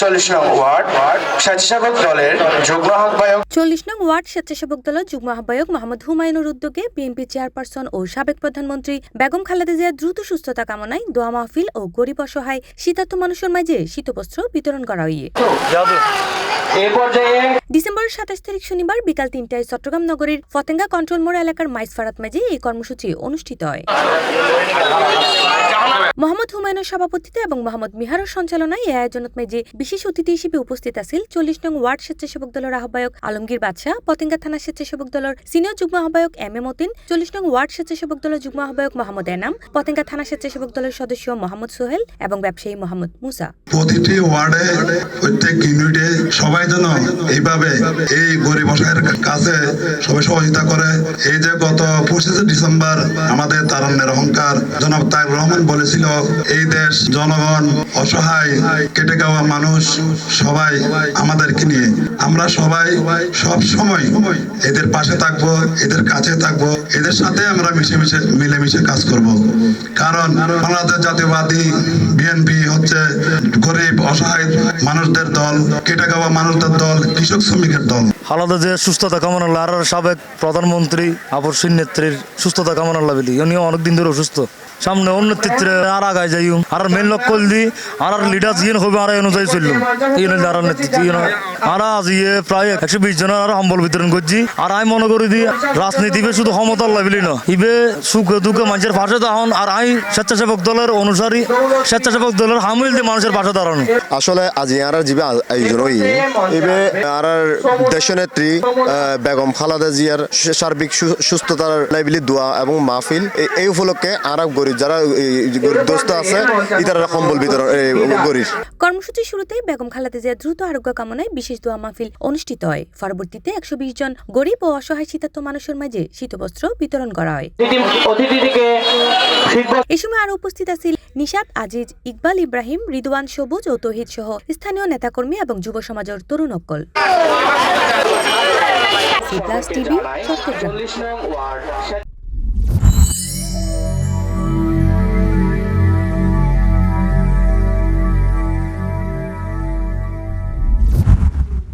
40 নং ওয়ার্ড স্বেচ্ছাসেবক দলের যুগ্ম আহ্বায়ক 40 নং ওয়ার্ড স্বেচ্ছাসেবক দলের যুগ্ম আহ্বায়ক মোহাম্মদ হুমায়ুনের উদ্যোগে বিএনপি চেয়ারপারসন ও সাবেক প্রধানমন্ত্রী বেগম খালেদা জিয়ার দ্রুত সুস্থতা কামনায় দোয়া মাহফিল ও গরিব অসহায় শীতার্ত মানুষের মাঝে শীতবস্ত্র বিতরণ করা হয়। ডিসেম্বর 27 তারিখ শনিবার বিকাল 3টায় চট্টগ্রাম নগরীর ফতেঙ্গা কন্ট্রোল মোড় এলাকার মাইজফারাত মাঝে এই কর্মসূচি অনুষ্ঠিত হয়। মোহাম্মদ হুমায়ুনের সভাপতিত্বে এবং মোহাম্মদ মিহারের সঞ্চালনায় এই আয়োজনত মেজে বিশেষ অতিথি হিসেবে উপস্থিত আছেন 40 নং ওয়ার্ড স্বেচ্ছাসেবক দলের আহ্বায়ক আলমগীর বাদশাহ, পতেঙ্গা থানা স্বেচ্ছাসেবক দলের সিনিয়র যুগ্ম আহ্বায়ক এম এ মতিন, 40 নং ওয়ার্ড স্বেচ্ছাসেবক দলের যুগ্ম আহ্বায়ক মোহাম্মদ এনাম, পতেঙ্গা থানা স্বেচ্ছাসেবক দলের সদস্য মোহাম্মদ সোহেল এবং ব্যবসায়ী মোহাম্মদ মুসা। প্রতিটি ওয়ার্ডে প্রত্যেক ইউনিটে সবাই যেন এইভাবে এই গরিব অসহায়ের কাছে সবাই সহযোগিতা করে। এই যে গত 25 ডিসেম্বর আমাদের তারুণ্যের অহংকার জনাব তারেক রহমান বলেছিল, এই দেশ জনগণ অসহায় কেটে যাওয়া মানুষ সবাই আমাদেরকে নিয়ে, আমরা সবাই সব সময় এদের পাশে থাকবো, এদের কাছে থাকবো, এদের সাথে আমরা মিলেমিশে কাজ করব। কারণ বাংলাদেশ জাতীয়বাদী বিএনপি হচ্ছে গরিব অসহায় মানুষদের দল, কেটে যাওয়া মানুষদের দল, কৃষক শ্রমিকের দল। খালেদা জিয়ার সুস্থতা কামনা আর সাবেক প্রধানমন্ত্রী আপসীন নেত্রীর সুস্থতা কামনা লাগলি, উনি অনেকদিন ধরে অসুস্থ। সামনে নেতৃত্বে আর আগায় যাই আর মেন লক্ষ্য দি আর লিডার ইয়ে হবে আর অনুযায়ী চললাম আর নেতৃত্ব আর আজ ইয়ে প্রায় 120 জনের আর সম্বল বিতরণ করছি। আর আমি মনে করি দি রাজনীতি শুধু ক্ষমতার লাগলি না, ইবে সুখে দুঃখে মানুষের পাশে দাঁড়ান। আর আমি স্বেচ্ছাসেবক দলের অনুসারী, স্বেচ্ছাসেবক দলের হামিল দিয়ে মানুষের পাশে দাঁড়ানো। আসলে আজ আর জীবে আয়োজন হই এবে আর দেশনেত্রী বেগম খালেদা জিয়ার সার্বিক সুস্থতার লাইবিলি দোয়া এবং মাহফিল এই উপলক্ষে আর গরিব যারা দোস্ত আছে ইতারা সম্বল বিতরণ গরিব। কর্মসূচির শুরুতেই বেগম খালেদা জিয়ার দ্রুত আরোগ্য কামনায় বিশেষ দোয়া মাহফিল অনুষ্ঠিত হয়। পরবর্তীতে 120 জন গরিব ও অসহায় শীতার্ত মানুষের মাঝে শীতবস্ত্র বিতরণ করা হয়। এই সময় আরো উপস্থিত আছেন নিশাত আজিজ, ইকবাল ইব্রাহিম, রিদওয়ান সবুজ ও তৌহিদ সহ স্থানীয় নেতাকর্মী এবং যুব সমাজের তরুণ অক্কল। টিভি চট্টগ্রাম।